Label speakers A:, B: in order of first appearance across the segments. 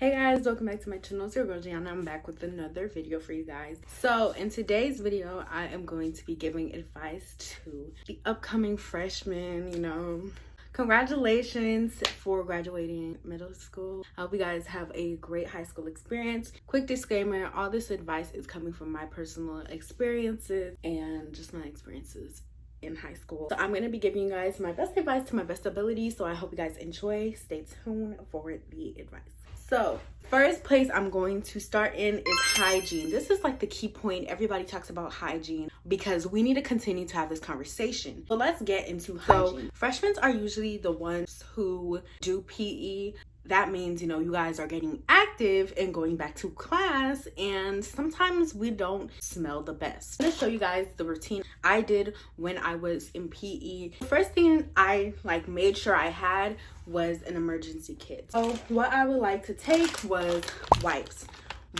A: Hey guys, welcome back to my channel. It's your girl Gianna. I'm back with another video for you guys. So in today's video, I am going to be giving advice to the upcoming freshmen. Congratulations for graduating middle school. I hope you guys have a great high school experience. Quick disclaimer, all this advice is coming from my personal experiences and just my experiences in high school. So I'm going to be giving you guys my best advice to my best ability. So I hope you guys enjoy. Stay tuned for the advice. So first place I'm going to start in is hygiene. This is like the key point. Everybody talks about hygiene because we need to continue to have this conversation. But let's get into hygiene. So freshmen are usually the ones who do PE. That means, you guys are getting active and going back to class, and sometimes we don't smell the best. I'm gonna show you guys the routine I did when I was in PE. The first thing I made sure I had was an emergency kit. So what I would like to take was wipes.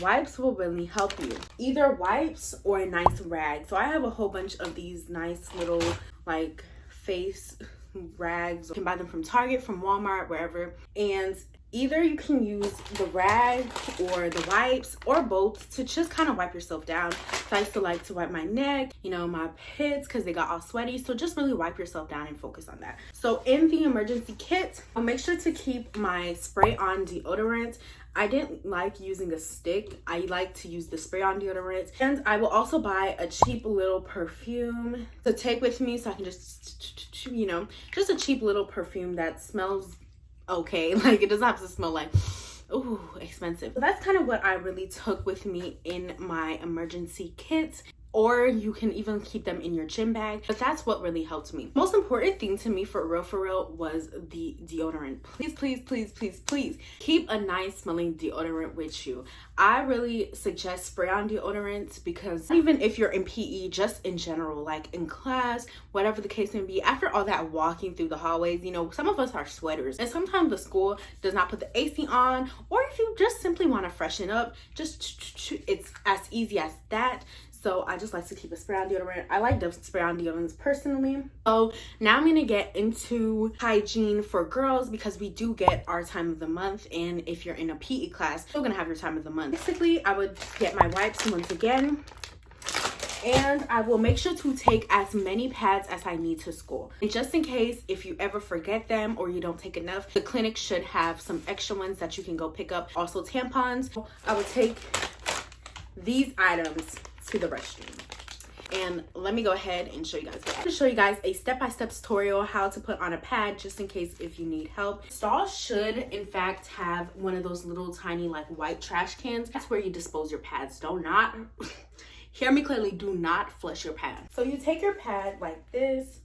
A: Wipes will really help you. Either wipes or a nice rag. So I have a whole bunch of these nice little face rags. You can buy them from Target, from Walmart, wherever. And either you can use the rag or the wipes or both to just kind of wipe yourself down. So I used to like to wipe my neck, my pits, because they got all sweaty. So just really wipe yourself down and focus on that. So in the emergency kit, I'll make sure to keep my spray on deodorant. I didn't like using a stick. I like to use the spray on deodorant. And I will also buy a cheap little perfume to take with me so I can just a cheap little perfume that smells okay. It doesn't have to smell like ooh expensive. So that's kind of what I really took with me in my emergency kit. Or you can even keep them in your gym bag. But that's what really helped me. Most important thing to me for real was the deodorant. Please keep a nice smelling deodorant with you. I really suggest spray on deodorant because even if you're in PE, just in general, like in class, whatever the case may be, after all that walking through the hallways, some of us are sweaters, and sometimes the school does not put the AC on, or if you just simply want to freshen up, it's as easy as that. So I just like to keep a spray on deodorant. I like the spray on deodorants personally. So now I'm gonna get into hygiene for girls because we do get our time of the month. And if you're in a PE class, you're gonna have your time of the month. Basically, I would get my wipes once again. And I will make sure to take as many pads as I need to school. And just in case, if you ever forget them or you don't take enough, the clinic should have some extra ones that you can go pick up. Also tampons. I would take these items to the restroom. And let me go ahead and show you guys. I'm going to show you guys a step-by-step tutorial how to put on a pad just in case if you need help. Stalls should in fact have one of those little tiny white trash cans. That's where you dispose your pads. Do not hear me clearly, do not flush your pad. So you take your pad like this,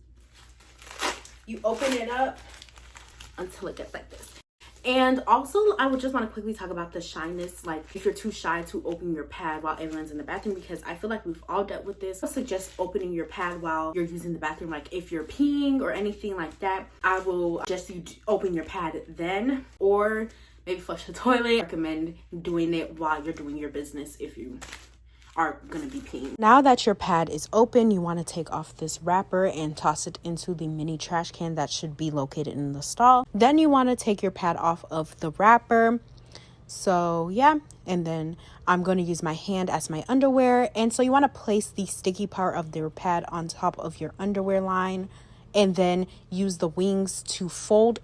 A: you open it up until it gets like this. And also, I would just want to quickly talk about the shyness, if you're too shy to open your pad while everyone's in the bathroom, because I feel like we've all dealt with this. I suggest opening your pad while you're using the bathroom. If you're peeing or anything like that, I will suggest you open your pad then, or maybe flush the toilet. I recommend doing it while you're doing your business if you are gonna be peeing. Now that your pad is open, you want to take off this wrapper and toss it into the mini trash can that should be located in the stall. Then you want to take your pad off of the wrapper. So yeah, and then I'm going to use my hand as my underwear. And so you want to place the sticky part of your pad on top of your underwear line, and then use the wings to fold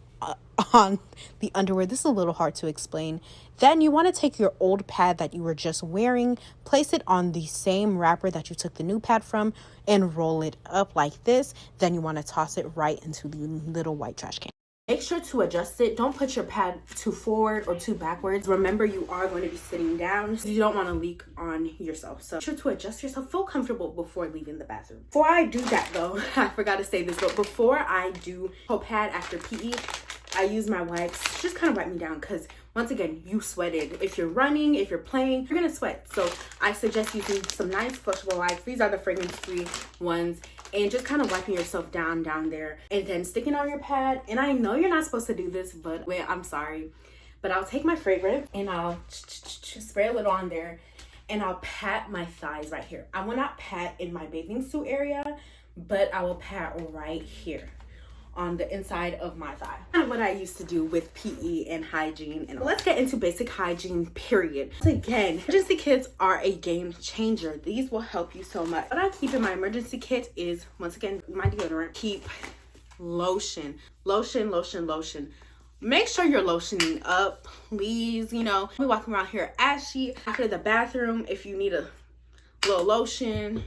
A: on the underwear. This is a little hard to explain. Then you want to take your old pad that you were just wearing, place it on the same wrapper that you took the new pad from, and roll it up like this. Then you want to toss it right into the little white trash can. Make sure to adjust it. Don't put your pad too forward or too backwards. Remember, you are going to be sitting down, so you don't want to leak on yourself. So make sure to adjust yourself. Feel comfortable before leaving the bathroom. Before I do that though, I forgot to say this, but before I do whole pad after PE, I use my wipes. Just kind of wipe me down because once again, you sweated. If you're running, if you're playing, you're gonna sweat. So I suggest using some nice flushable wipes. These are the fragrance-free ones. And just kind of wiping yourself down there. And then sticking on your pad. And I know you're not supposed to do this, but wait, I'm sorry. But I'll take my fragrance and I'll spray a little on there. And I'll pat my thighs right here. I will not pat in my bathing suit area, but I will pat right here on the inside of my thigh. Kind of what I used to do with PE and hygiene. And let's get into basic hygiene, period. So again, emergency kits are a game changer. These will help you so much. What I keep in my emergency kit is, once again, my deodorant. Keep lotion. Make sure you're lotioning up, please. You know, we walking around here ashy after the bathroom. If you need a little lotion,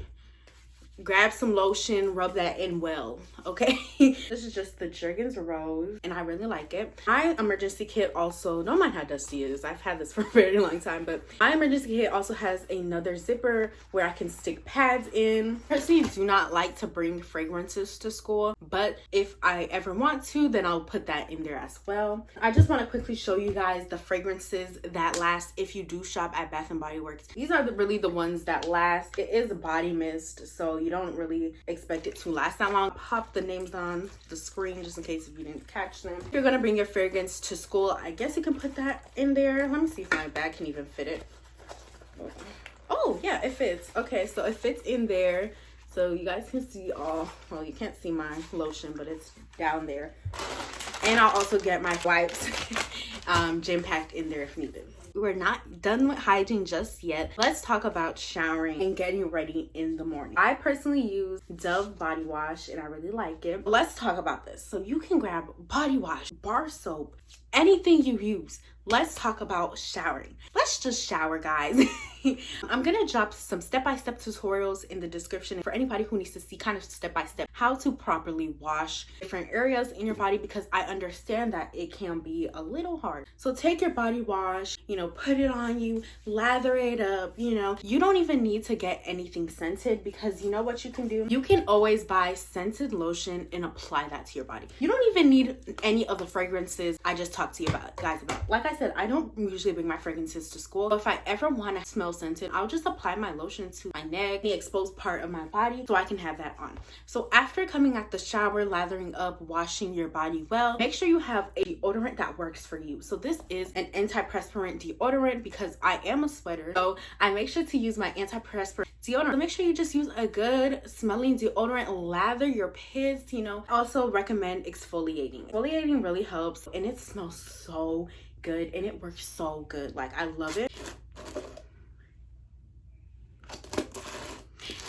A: grab some lotion, rub that in well, okay? This is just the Jergens Rose, and I really like it. My emergency kit also, don't mind how dusty it is. I've had this for a very long time, but my emergency kit also has another zipper where I can stick pads in. Personally, do not like to bring fragrances to school, but if I ever want to, then I'll put that in there as well. I just want to quickly show you guys the fragrances that last if you do shop at Bath & Body Works. These are really the ones that last. It is a body mist, so you don't really expect it to last that long. Pop the names on the screen just in case if you didn't catch them. If you're gonna bring your fragrance to school, I guess you can put that in there. Let me see if my bag can even fit it. Oh yeah, it fits. Okay, so it fits in there, so you guys can see all, well, you can't see my lotion, but it's down there. And I'll also get my wipes gym packed in there if needed. We're not done with hygiene just yet. Let's talk about showering and getting ready in the morning. I personally use Dove body wash and I really like it. Let's talk about this. So you can grab body wash, bar soap, anything you use. Let's talk about showering. Let's just shower, guys. I'm gonna drop some step-by-step tutorials in the description for anybody who needs to see kind of step-by-step how to properly wash different areas in your body, because I understand that it can be a little hard. So take your body wash, you know, put it on you, lather it up, you know. You don't even need to get anything scented, because you know what you can do? You can always buy scented lotion and apply that to your body. You don't even need any of the fragrances I just talked to you guys about. Like I said, I don't usually bring my fragrances to school, but if I ever want to smell scented, I'll just apply my lotion to my neck, the exposed part of my body, so I can have that on. So after coming out the shower, lathering up, washing your body well, make sure you have a deodorant that works for you. So this is an antiperspirant deodorant because I am a sweater, so I make sure to use my antiperspirant deodorant. So make sure you just use a good smelling deodorant, lather your pits, you know. I also recommend exfoliating. Exfoliating really helps, and it smells so good and it works so good. Like, I love it.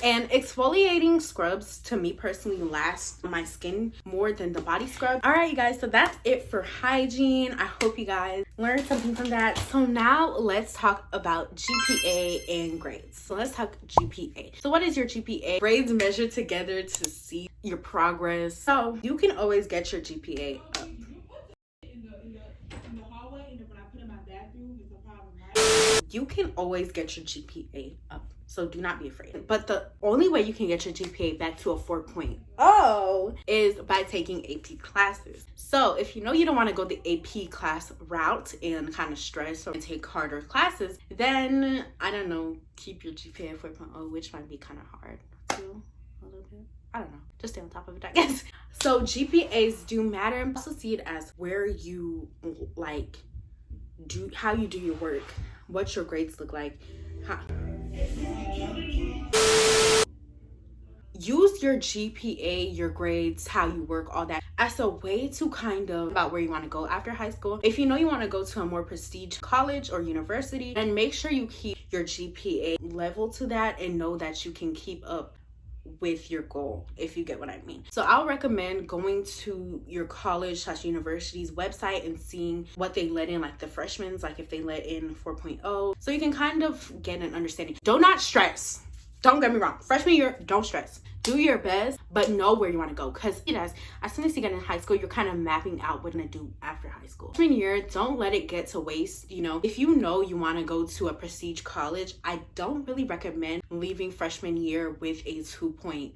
A: And exfoliating scrubs, to me personally, last my skin more than the body scrub. All right, you guys, so that's it for hygiene. I hope you guys learned something from that. So now let's talk about GPA and grades. So let's talk GPA. So what is your GPA? Grades measured together to see your progress. So you can always get your GPA up. You can always get your GPA up, so do not be afraid. But the only way you can get your GPA back to a 4.0 is by taking AP classes. So if you know you don't want to go the AP class route and kind of stress or take harder classes, then, I don't know, keep your GPA at 4.0, which might be kind of hard too, a little bit. I don't know, just stay on top of it, I guess. So GPAs do matter. I also see it as where you like how you do your work, what your grades look like. Use your GPA, your grades, how you work, all that as a way to kind of about where you want to go after high school. If you know you want to go to a more prestige college or university, then make sure you keep your GPA level to that and know that you can keep up with your goal, if you get what I mean. So I'll recommend going to your college / university's website and seeing what they let in, like the freshmen, like if they let in 4.0, so you can kind of get an understanding. Do not stress. Don't get me wrong, freshman year, don't stress. Do your best, but know where you want to go, because as soon as you get in high school, you're kind of mapping out what you're gonna do after high school. Freshman year, don't let it get to waste. You know, if you know you want to go to a prestige college, I don't really recommend leaving freshman year with a 2.5.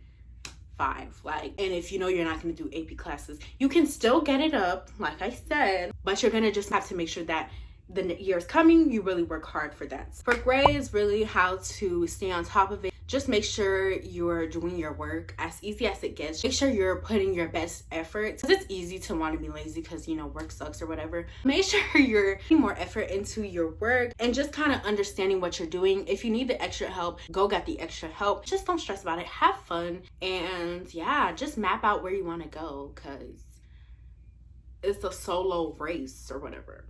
A: Like, and if you know you're not going to do AP classes, you can still get it up, like I said, but you're gonna just have to make sure that the year's coming, you really work hard for that. For grades, really how to stay on top of it. Just make sure you're doing your work as easy as it gets. Make sure you're putting your best effort. Because it's easy to want to be lazy because, you know, work sucks or whatever. Make sure you're putting more effort into your work and just kind of understanding what you're doing. If you need the extra help, go get the extra help. Just don't stress about it. Have fun. And yeah, just map out where you want to go, because it's a solo race or whatever.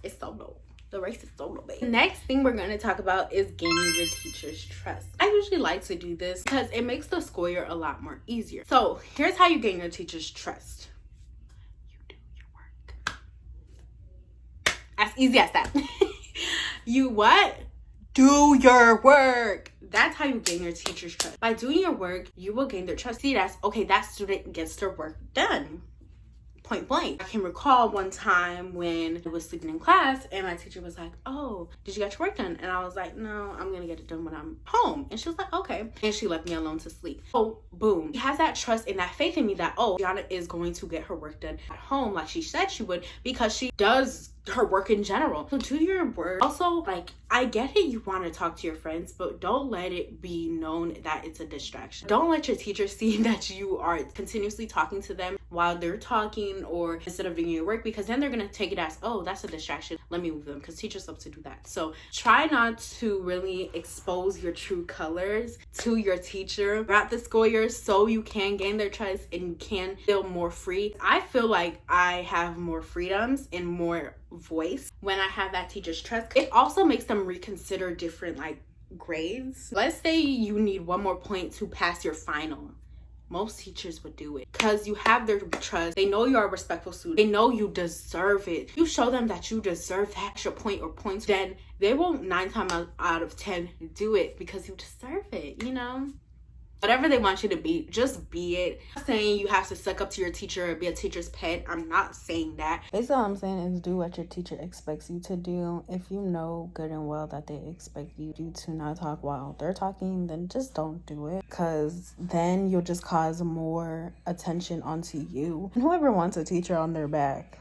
A: It's solo. The race is solo, babe. Next thing we're going to talk about is gaining your teacher's trust. I usually like to do this because it makes the school year a lot more easier. So here's how you gain your teacher's trust. You do your work. As easy as that. You what? Do your work. That's how you gain your teacher's trust. By doing your work, you will gain their trust. See, that's okay, that student gets their work done. Point blank. I can recall one time when I was sleeping in class and my teacher was like, oh, did you get your work done? And I was like, no, I'm gonna get it done when I'm home. And she was like, okay. And she left me alone to sleep. So boom, she has that trust and that faith in me that, oh, Gianna is going to get her work done at home like she said she would, because she does her work in general. So do your work. Also, like, I get it, you want to talk to your friends, but don't let it be known that it's a distraction. Don't let your teacher see that you are continuously talking to them while they're talking or instead of doing your work, because then they're going to take it as, oh, that's a distraction, let me move them, because teachers love to do that. So try not to really expose your true colors to your teacher throughout the school year so you can gain their trust and you can feel more free. I feel like I have more freedoms and more voice when I have that teacher's trust. It also makes them reconsider different like grades. Let's say you need one more point to pass your final. Most teachers would do it because you have their trust. They know you're a respectful student. They know you deserve it. You show them that you deserve that extra point or points, then they won't 9 times out of 10 do it because you deserve it, you know? Whatever they want you to be, just be it. I'm not saying you have to suck up to your teacher or be a teacher's pet. I'm not saying that.
B: Basically all I'm saying is do what your teacher expects you to do. If you know good and well that they expect you to not talk while they're talking, then just don't do it, because then you'll just cause more attention onto you. And whoever wants a teacher on their back,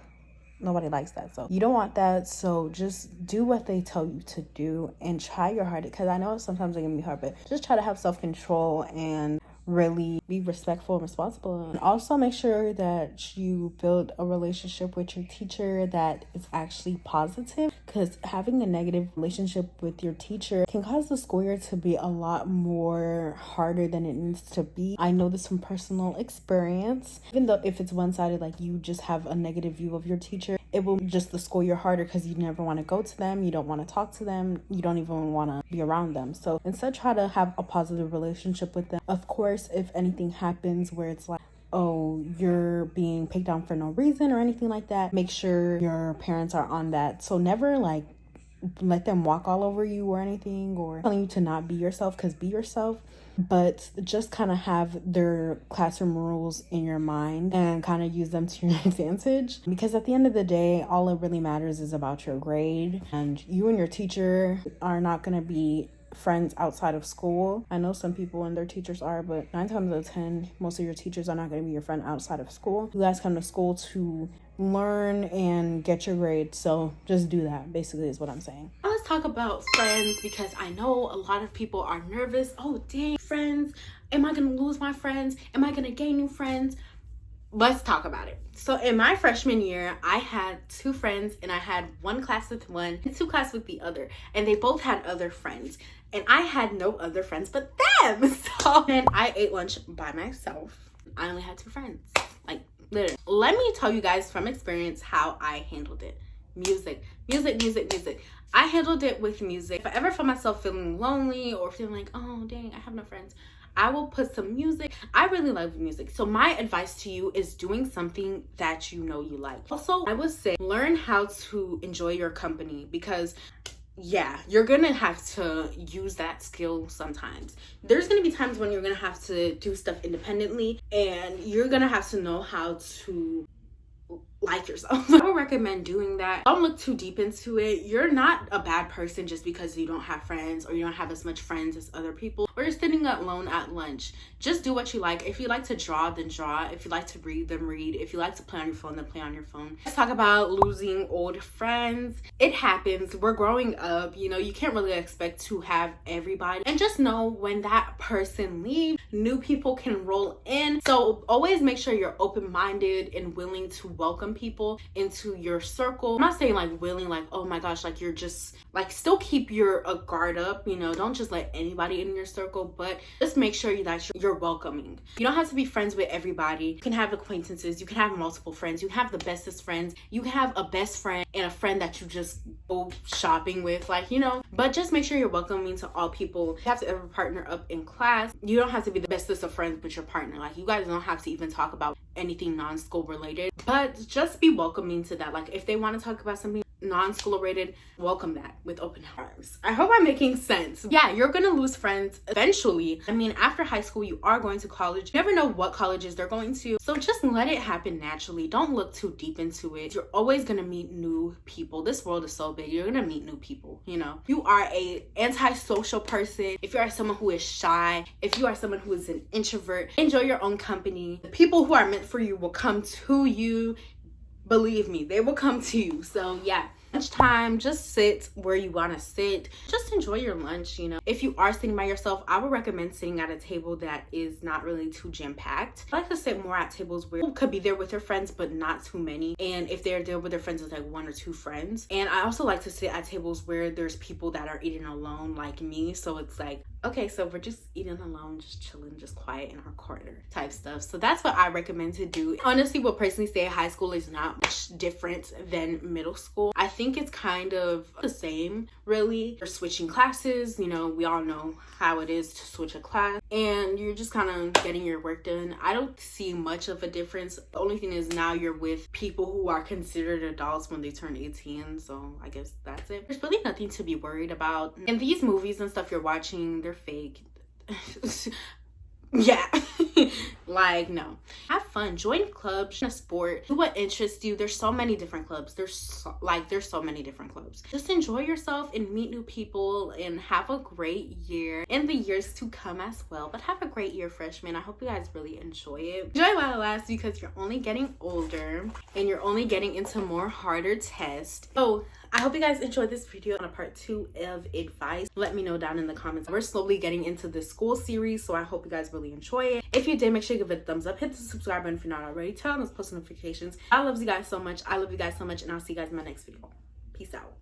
B: nobody likes that. So you don't want that. So just do what they tell you to do and try your hardest, because I know sometimes it can be hard, but just try to have self-control and really be respectful and responsible. And also make sure that you build a relationship with your teacher that is actually positive, because having a negative relationship with your teacher can cause the school year to be a lot more harder than it needs to be. I know this from personal experience. Even though if it's one-sided, like you just have a negative view of your teacher, it will just the school year harder because you never want to go to them, you don't want to talk to them, you don't even want to be around them. So instead, try to have a positive relationship with them. Of course, if anything happens where it's like, oh, you're being picked on for no reason or anything like that, make sure your parents are on that. So never like let them walk all over you or anything, or telling you to not be yourself, because be yourself, but just kind of have their classroom rules in your mind and kind of use them to your advantage, because at the end of the day, all it really matters is about your grade, and you and your teacher are not going to be friends outside of school. I know some people and their teachers are, but 9 times out of 10, most of your teachers are not going to be your friend outside of school. You guys come to school to learn and get your grades, so just do that, basically, is what I'm saying.
A: Let's talk about friends, because I know a lot of people are nervous. Oh dang, friends, am I gonna lose my friends? Am I gonna gain new friends? Let's talk about it. So in my freshman year, I had 2 friends, and I had one class with one and 2 class with the other, and they both had other friends, and I had no other friends but them. So then I ate lunch by myself. I only had 2 friends, like literally. Let me tell you guys from experience how I handled it. Music. I handled it with music. If I ever find myself feeling lonely or feeling like, oh dang, I have no friends, I will put some music. I really love music. So my advice to you is doing something that you know you like. Also, I would say learn how to enjoy your company, because yeah, you're gonna have to use that skill sometimes. There's gonna be times when you're gonna have to do stuff independently, and you're gonna have to know how to like yourself. I would recommend doing that. Don't look too deep into it. You're not a bad person just because you don't have friends, or you don't have as much friends as other people, or you're sitting alone at lunch. Just do what you like. If you like to draw, then draw. If you like to read, then read. If you like to play on your phone, then play on your phone. Let's talk about losing old friends. It happens. We're growing up. You know, you can't really expect to have everybody. And just know when that person leaves, new people can roll in. So always make sure you're open-minded and willing to welcome people into your circle. I'm not saying like willing, like, oh my gosh, like you're just like, still keep your guard up, you know, don't just let anybody in your circle. circle, but just make sure that you're welcoming. You don't have to be friends with everybody. You can have acquaintances, you can have multiple friends, you can have the bestest friends, you can have a best friend and a friend that you just go shopping with, like, you know. But just make sure you're welcoming to all people. You have to ever partner up in class. You don't have to be the bestest of friends with your partner. Like, you guys don't have to even talk about anything non-school related, but just be welcoming to that. Like, if they want to talk about something non-school related, welcome that with open arms. I hope I'm making sense. Yeah, you're gonna lose friends eventually. I mean, after high school, you are going to college. You never know what colleges they're going to, so just let it happen naturally. Don't look too deep into it. You're always gonna meet new people. This world is so big. You're gonna meet new people, you know. You are a antisocial person, if you are someone who is shy, if you are someone who is an introvert, enjoy your own company. The people who are meant for you will come to you. Believe me, they will come to you. So yeah, lunchtime, just sit where you want to sit. Just enjoy your lunch, you know. If you are sitting by yourself, I would recommend sitting at a table that is not really too jam-packed. I like to sit more at tables where people could be there with their friends, but not too many. And if they're there with their friends, it's like 1 or 2 friends. And I also like to sit at tables where there's people that are eating alone like me. So it's like, okay, so we're just eating alone, just chilling, just quiet in our corner type stuff. So that's what I recommend to do. Honestly, will personally say high school is not much different than middle school. I think it's kind of the same, really. You're switching classes, you know, we all know how it is to switch a class, and you're just kind of getting your work done. I don't see much of a difference. The only thing is now you're with people who are considered adults when they turn 18, so I guess that's it. There's really nothing to be worried about. And these movies and stuff you're watching, they're fake. Yeah. Like, no. Have fun. Join clubs, join a sport, do what interests you. There's so many different clubs. There's so many different clubs. Just enjoy yourself and meet new people and have a great year in the years to come as well. But have a great year, freshmen. I hope you guys really enjoy it. Enjoy while it lasts, because you're only getting older and you're only getting into more harder tests. So I hope you guys enjoyed this video on a part 2 of advice. Let me know down in the comments. We're slowly getting into this school series, so I hope you guys really enjoy it. If you did, make sure you give it a thumbs up. Hit the subscribe button if you're not already. Turn on those post notifications. I love you guys so much. I love you guys so much, and I'll see you guys in my next video. Peace out.